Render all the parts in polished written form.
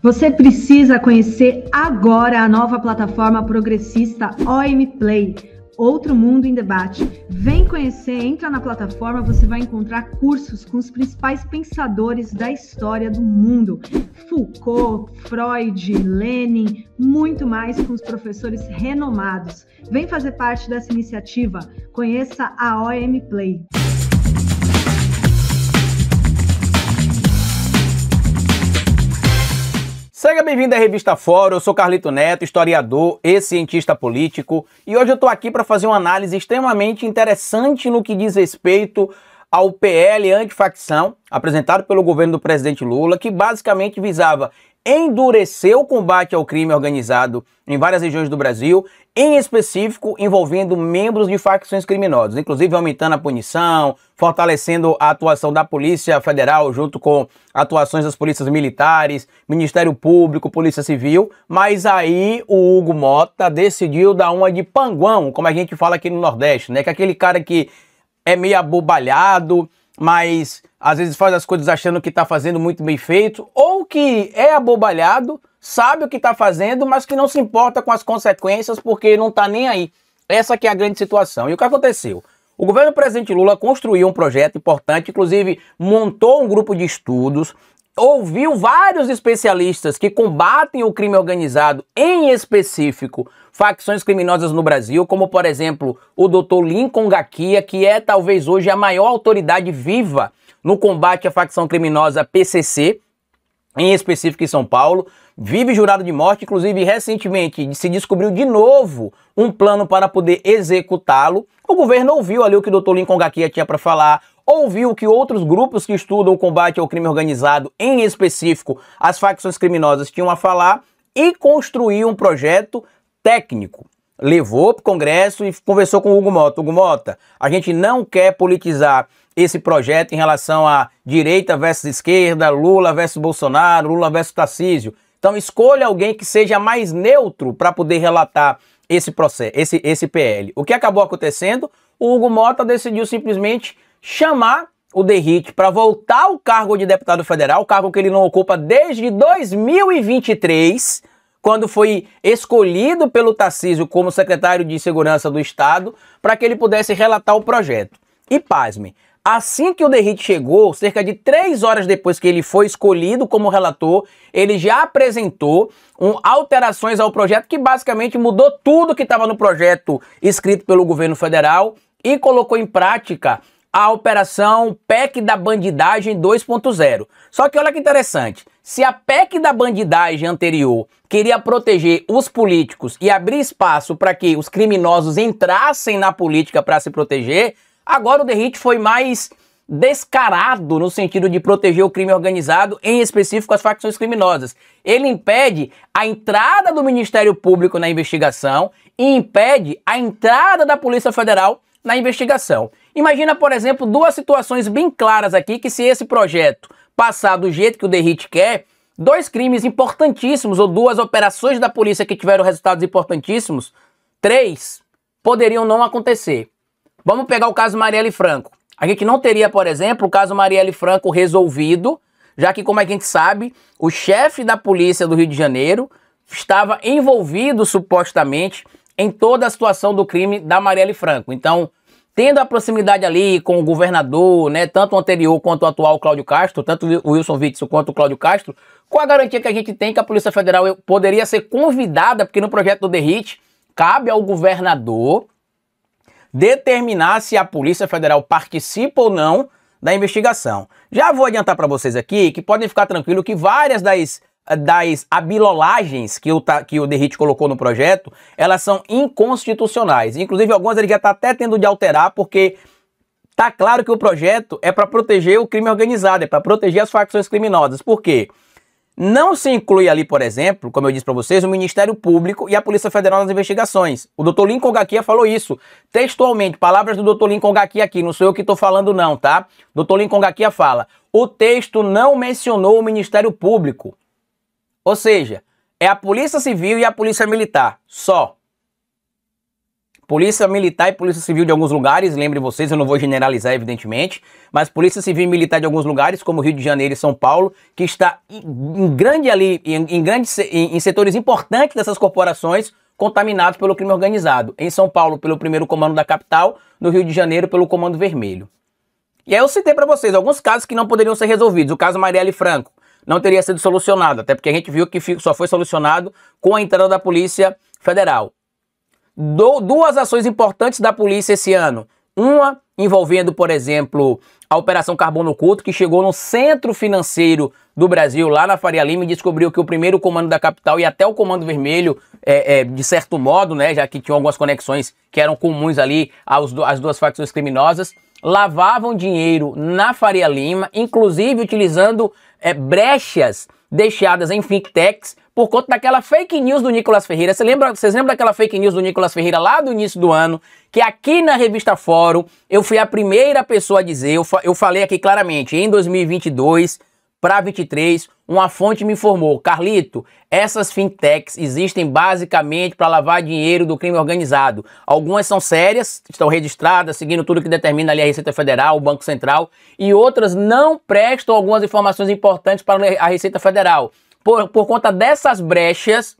Você precisa conhecer agora a nova plataforma progressista OM Play, Outro Mundo em Debate. Vem conhecer, entra na plataforma, você vai encontrar cursos com os principais pensadores da história do mundo. Foucault, Freud, Lenin, muito mais com os professores renomados. Vem fazer parte dessa iniciativa. Conheça a OM Play. Seja bem-vindo à Revista Fórum, eu sou Carlito Neto, historiador e cientista político, e hoje eu estou aqui para fazer uma análise extremamente interessante no que diz respeito ao PL antifacção, apresentado pelo governo do presidente Lula, que basicamente visava endurecer o combate ao crime organizado em várias regiões do Brasil, em específico envolvendo membros de facções criminosas, inclusive aumentando a punição, fortalecendo a atuação da Polícia Federal junto com atuações das polícias militares, Ministério Público, Polícia Civil, mas aí o Hugo Mota decidiu dar uma de panguão, como a gente fala aqui no Nordeste, né? Que é aquele cara que é meio abobalhado, mas às vezes faz as coisas achando que está fazendo muito bem feito, ou que é abobalhado, sabe o que está fazendo, mas que não se importa com as consequências porque não está nem aí. Essa que é a grande situação. E o que aconteceu? O governo do presidente Lula construiu um projeto importante, inclusive montou um grupo de estudos, ouviu vários especialistas que combatem o crime organizado, em específico facções criminosas no Brasil, como por exemplo o Dr. Lincoln Gaquia, que é talvez hoje a maior autoridade viva no combate à facção criminosa PCC, em específico em São Paulo, vive jurado de morte, inclusive recentemente se descobriu de novo um plano para poder executá-lo. O governo ouviu ali o que o Dr. Lincoln Gaquia tinha para falar, ouviu que outros grupos que estudam o combate ao crime organizado, em específico as facções criminosas, tinham a falar e construiu um projeto técnico. Levou para o Congresso e conversou com o Hugo Mota. Hugo Mota, a gente não quer politizar esse projeto em relação a direita versus esquerda, Lula versus Bolsonaro, Lula versus Tarcísio. Então escolha alguém que seja mais neutro para poder relatar esse processo, esse PL. O que acabou acontecendo? O Hugo Mota decidiu simplesmente chamar o Derrite para voltar ao cargo de deputado federal, cargo que ele não ocupa desde 2023, quando foi escolhido pelo Tarcísio como secretário de Segurança do Estado, para que ele pudesse relatar o projeto. E pasme, assim que o Derrite chegou, cerca de 3 horas depois que ele foi escolhido como relator, ele já apresentou alterações ao projeto que basicamente mudou tudo que estava no projeto escrito pelo governo federal e colocou em prática a operação PEC da Bandidagem 2.0. Só que olha que interessante, se a PEC da Bandidagem anterior queria proteger os políticos e abrir espaço para que os criminosos entrassem na política para se proteger, agora o Derrite foi mais descarado no sentido de proteger o crime organizado, em específico as facções criminosas. Ele impede a entrada do Ministério Público na investigação e impede a entrada da Polícia Federal na investigação. Imagina, por exemplo, duas situações bem claras aqui que se esse projeto passar do jeito que o Derrite quer, 2 crimes importantíssimos ou 2 operações da polícia que tiveram resultados importantíssimos, 3 poderiam não acontecer. Vamos pegar o caso Marielle Franco. A gente não teria, por exemplo, o caso Marielle Franco resolvido, já que, como a gente sabe, o chefe da polícia do Rio de Janeiro estava envolvido supostamente em toda a situação do crime da Marielle Franco. Então, tendo a proximidade ali com o governador, né, tanto o anterior quanto o atual Cláudio Castro, tanto o Wilson Witzel quanto o Cláudio Castro, com a garantia que a gente tem que a Polícia Federal poderia ser convidada, porque no projeto do Derrite cabe ao governador determinar se a Polícia Federal participa ou não da investigação. Já vou adiantar para vocês aqui que podem ficar tranquilos que várias das abilolagens que o Derrite colocou no projeto, elas são inconstitucionais. Inclusive, algumas ele já está até tendo de alterar, porque está claro que o projeto é para proteger o crime organizado, é para proteger as facções criminosas. Por quê? Não se inclui ali, por exemplo, como eu disse para vocês, o Ministério Público e a Polícia Federal nas investigações. O Dr. Lincoln Gaquia falou isso textualmente, palavras do Dr. Lincoln Gaquia aqui, não sou eu que estou falando não, tá? Dr. Lincoln Gaquia fala, o texto não mencionou o Ministério Público. Ou seja, é a Polícia Civil e a Polícia Militar, só. Polícia Militar e Polícia Civil de alguns lugares, lembrem vocês, eu não vou generalizar evidentemente, mas Polícia Civil e Militar de alguns lugares, como Rio de Janeiro e São Paulo, que está em setores importantes dessas corporações, contaminados pelo crime organizado. Em São Paulo, pelo primeiro comando da capital, no Rio de Janeiro, pelo Comando Vermelho. E aí eu citei para vocês alguns casos que não poderiam ser resolvidos. O caso Marielle Franco não teria sido solucionado, até porque a gente viu que só foi solucionado com a entrada da Polícia Federal. Duas ações importantes da polícia esse ano. Uma envolvendo, por exemplo, a Operação Carbono Oculto, que chegou no centro financeiro do Brasil, lá na Faria Lima, e descobriu que o primeiro comando da capital e até o Comando Vermelho, de certo modo, né, já que tinham algumas conexões que eram comuns ali às duas facções criminosas, lavavam dinheiro na Faria Lima, inclusive utilizando brechas deixadas em think tanks por conta daquela fake news do Nicolas Ferreira. Vocês lembram daquela fake news do Nicolas Ferreira lá do início do ano? Que aqui na revista Fórum eu fui a primeira pessoa a dizer, eu falei aqui claramente, em 2022 para 23, uma fonte me informou: Carlito, essas fintechs existem basicamente para lavar dinheiro do crime organizado. Algumas são sérias, estão registradas, seguindo tudo que determina ali a Receita Federal, o Banco Central, e outras não prestam algumas informações importantes para a Receita Federal. Por conta dessas brechas,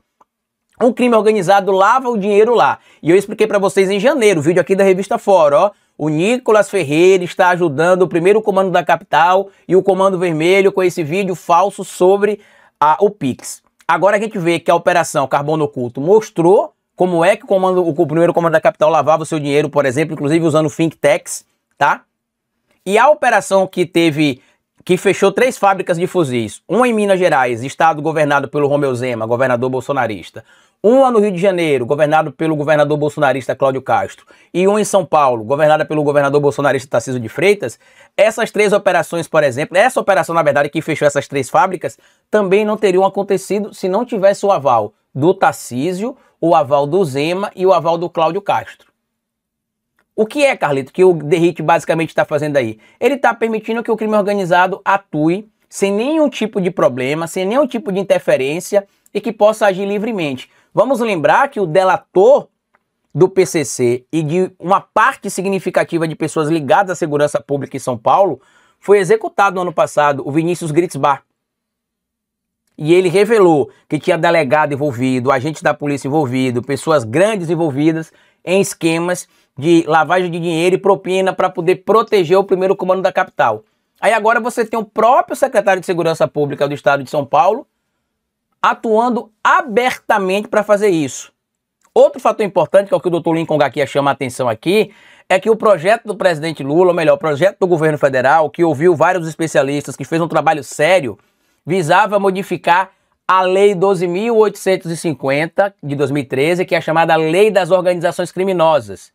o crime organizado lava o dinheiro lá. E eu expliquei para vocês em janeiro, vídeo aqui da revista Fórum, ó. O Nicolas Ferreira está ajudando o primeiro comando da capital e o Comando Vermelho com esse vídeo falso sobre o Pix. Agora a gente vê que a Operação Carbono Oculto mostrou como é que o primeiro comando da capital lavava o seu dinheiro, por exemplo, inclusive usando think tanks, tá? E a operação que fechou 3 fábricas de fuzis, uma em Minas Gerais, estado governado pelo Romeu Zema, governador bolsonarista, uma no Rio de Janeiro, governado pelo governador bolsonarista Cláudio Castro, e uma em São Paulo, governada pelo governador bolsonarista Tarcísio de Freitas. Essas 3 operações, por exemplo, essa operação, na verdade, que fechou essas 3 fábricas, também não teriam acontecido se não tivesse o aval do Tarcísio, o aval do Zema e o aval do Cláudio Castro. O que é, Carlito, que o Derrite basicamente está fazendo aí? Ele está permitindo que o crime organizado atue sem nenhum tipo de problema, sem nenhum tipo de interferência e que possa agir livremente. Vamos lembrar que o delator do PCC e de uma parte significativa de pessoas ligadas à segurança pública em São Paulo foi executado no ano passado, o Vinícius Gritzbach. E ele revelou que tinha delegado envolvido, agentes da polícia envolvido, pessoas grandes envolvidas em esquemas de lavagem de dinheiro e propina para poder proteger o primeiro comando da capital. Aí agora você tem o próprio secretário de Segurança Pública do estado de São Paulo atuando abertamente para fazer isso. Outro fator importante, que é o que o Dr. Lincoln Garcia chama a atenção aqui, é que o projeto do presidente Lula, ou melhor, o projeto do governo federal, que ouviu vários especialistas, que fez um trabalho sério, visava modificar a Lei 12.850 de 2013, que é a chamada Lei das Organizações Criminosas.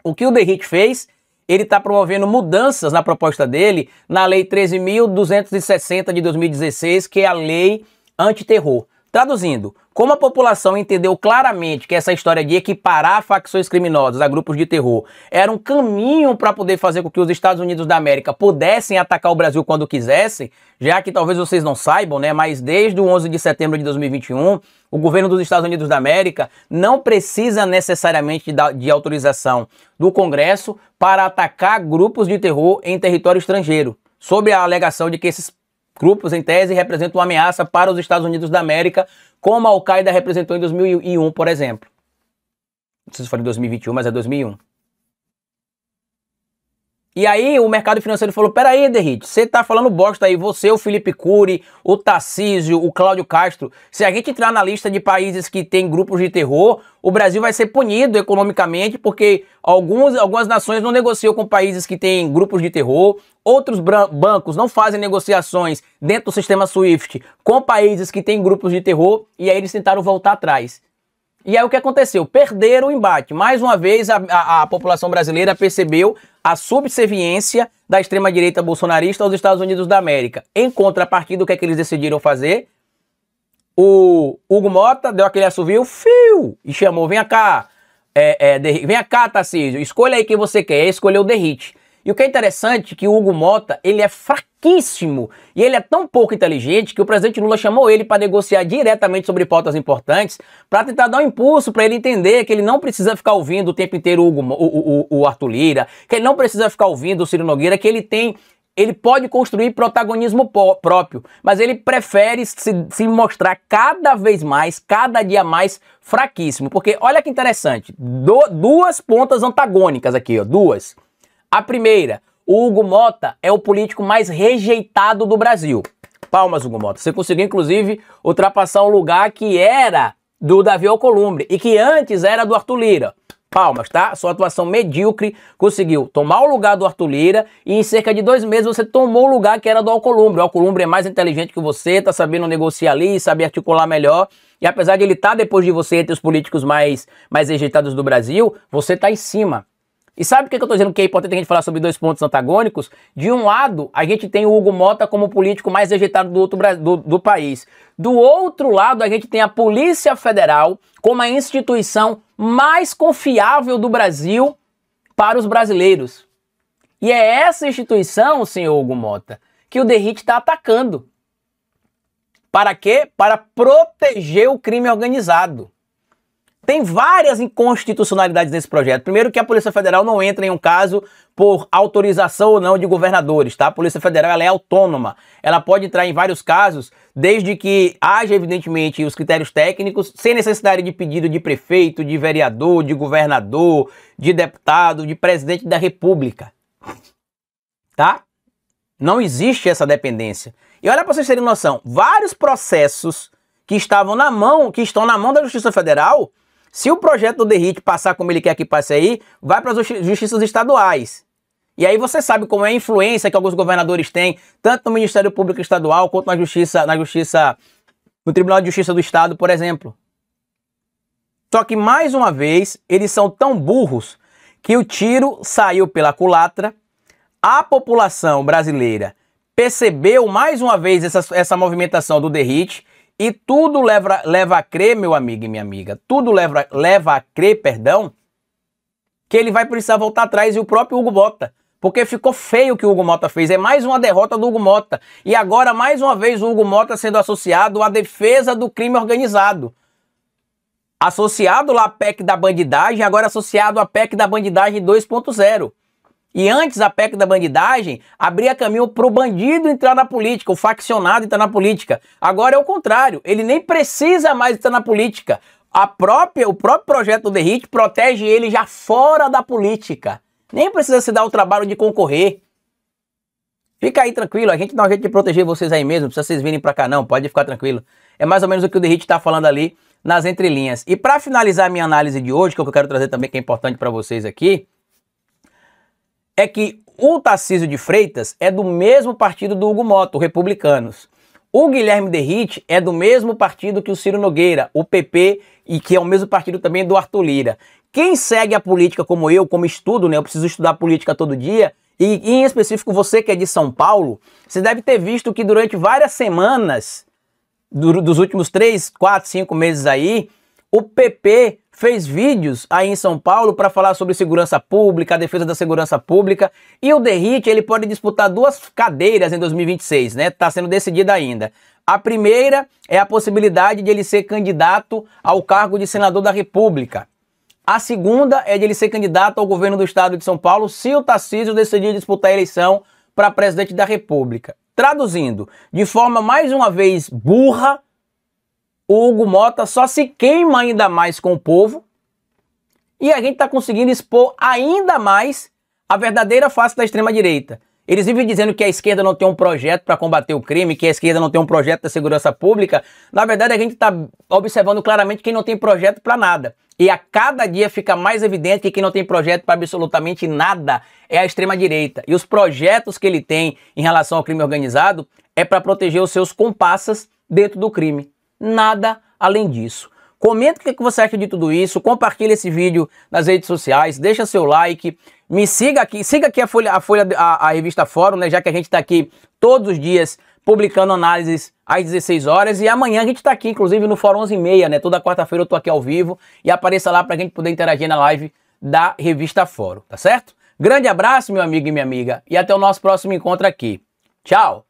O que o Derrite fez? Ele está promovendo mudanças na proposta dele na Lei 13.260 de 2016, que é a Lei Antiterror. Traduzindo, como a população entendeu claramente que essa história de equiparar facções criminosas a grupos de terror era um caminho para poder fazer com que os Estados Unidos da América pudessem atacar o Brasil quando quisessem, já que talvez vocês não saibam, né, mas desde o 11 de setembro de 2021, o governo dos Estados Unidos da América não precisa necessariamente de autorização do Congresso para atacar grupos de terror em território estrangeiro, sob a alegação de que esses grupos, em tese, representam uma ameaça para os Estados Unidos da América, como a Al-Qaeda representou em 2001, por exemplo. Não sei se foi em 2021, mas é 2001. E aí o mercado financeiro falou: peraí, Derrite, você tá falando bosta aí, você, o Felipe Cury, o Tarcísio, o Cláudio Castro. Se a gente entrar na lista de países que tem grupos de terror, o Brasil vai ser punido economicamente, porque algumas nações não negociam com países que têm grupos de terror, outros bancos não fazem negociações dentro do sistema SWIFT com países que têm grupos de terror, e aí eles tentaram voltar atrás. E aí o que aconteceu? Perderam o embate. Mais uma vez a população brasileira percebeu a subserviência da extrema-direita bolsonarista aos Estados Unidos da América. Em contrapartida, o que é que eles decidiram fazer? O Hugo Mota deu aquele assovio, fiu, e chamou: vem cá, vem cá, Tarcísio, escolha aí quem você quer. E escolheu o Derrite. E o que é interessante é que o Hugo Mota, ele é fraquíssimo e ele é tão pouco inteligente que o presidente Lula chamou ele para negociar diretamente sobre pautas importantes para tentar dar um impulso para ele entender que ele não precisa ficar ouvindo o tempo inteiro o Arthur Lira, que ele não precisa ficar ouvindo o Ciro Nogueira, que ele pode construir protagonismo próprio, mas ele prefere se mostrar cada vez mais, cada dia mais fraquíssimo. Porque olha que interessante, duas pontas antagônicas aqui, ó, duas. A primeira, o Hugo Mota é o político mais rejeitado do Brasil. Palmas, Hugo Mota. Você conseguiu, inclusive, ultrapassar um lugar que era do Davi Alcolumbre e que antes era do Arthur Lira. Palmas, tá? Sua atuação medíocre conseguiu tomar o lugar do Arthur Lira e em cerca de 2 meses você tomou o lugar que era do Alcolumbre. O Alcolumbre é mais inteligente que você, tá sabendo negociar ali, sabe articular melhor. E apesar de ele estar depois de você entre os políticos mais rejeitados do Brasil, você tá em cima. E sabe o que eu tô dizendo que é importante a gente falar sobre 2 pontos antagônicos? De um lado, a gente tem o Hugo Mota como o político mais rejeitado do país. Do outro lado, a gente tem a Polícia Federal como a instituição mais confiável do Brasil para os brasileiros. E é essa instituição, senhor Hugo Mota, que o Derrite está atacando. Para quê? Para proteger o crime organizado. Tem várias inconstitucionalidades nesse projeto. Primeiro que a Polícia Federal não entra em um caso por autorização ou não de governadores, tá? A Polícia Federal ela é autônoma. Ela pode entrar em vários casos, desde que haja, evidentemente, os critérios técnicos, sem necessidade de pedido de prefeito, de vereador, de governador, de deputado, de presidente da República. Tá? Não existe essa dependência. E olha para vocês terem noção, vários processos que estão na mão da Justiça Federal, se o projeto do Derrite passar como ele quer que passe aí, vai para as justiças estaduais. E aí você sabe como é a influência que alguns governadores têm, tanto no Ministério Público Estadual, quanto no Tribunal de Justiça do Estado, por exemplo. Só que, mais uma vez, eles são tão burros que o tiro saiu pela culatra, a população brasileira percebeu mais uma vez essa movimentação do Derrite, e tudo leva a crer, meu amigo e minha amiga, tudo leva a crer, perdão, que ele vai precisar voltar atrás, e o próprio Hugo Mota. Porque ficou feio o que o Hugo Mota fez. É mais uma derrota do Hugo Mota. E agora, mais uma vez, o Hugo Mota sendo associado à defesa do crime organizado. Associado lá à PEC da bandidagem, agora associado à PEC da bandidagem 2.0. E antes a PEC da bandidagem abria caminho para o bandido entrar na política, o faccionado entrar na política. Agora é o contrário, ele nem precisa mais entrar na política. O próprio projeto do Derrite protege ele já fora da política. Nem precisa se dar o trabalho de concorrer. Fica aí tranquilo, a gente dá um jeito de proteger vocês aí mesmo, não precisa vocês virem para cá não, pode ficar tranquilo. É mais ou menos o que o Derrite está falando ali nas entrelinhas. E para finalizar a minha análise de hoje, que eu quero trazer também, que é importante para vocês aqui, é que o Tarcísio de Freitas é do mesmo partido do Hugo Mota, o Republicanos. O Guilherme Derrite é do mesmo partido que o Ciro Nogueira, o PP, e que é o mesmo partido também do Arthur Lira. Quem segue a política como eu, como estudo, né? Eu preciso estudar política todo dia, e em específico você que é de São Paulo, você deve ter visto que durante várias semanas, dos últimos 3, 4, 5 meses aí, o PP fez vídeos aí em São Paulo para falar sobre segurança pública, a defesa da segurança pública, e o Derrite ele pode disputar 2 cadeiras em 2026, né? Tá sendo decidida ainda. A primeira é a possibilidade de ele ser candidato ao cargo de senador da República. A segunda é de ele ser candidato ao governo do estado de São Paulo se o Tarcísio decidir disputar a eleição para presidente da República. Traduzindo, de forma mais uma vez burra, o Hugo Mota só se queima ainda mais com o povo e a gente está conseguindo expor ainda mais a verdadeira face da extrema-direita. Eles vivem dizendo que a esquerda não tem um projeto para combater o crime, que a esquerda não tem um projeto da segurança pública. Na verdade, a gente está observando claramente quem não tem projeto para nada. E a cada dia fica mais evidente que quem não tem projeto para absolutamente nada é a extrema-direita. E os projetos que ele tem em relação ao crime organizado é para proteger os seus comparsas dentro do crime. Nada além disso. Comenta o que você acha de tudo isso, compartilha esse vídeo nas redes sociais, deixa seu like, me siga aqui a revista Fórum, né, já que a gente está aqui todos os dias publicando análises às 16 horas e amanhã a gente está aqui, inclusive no Fórum 11h30, né, toda quarta-feira eu tô aqui ao vivo e apareça lá para a gente poder interagir na live da revista Fórum, tá certo? Grande abraço, meu amigo e minha amiga, e até o nosso próximo encontro aqui. Tchau!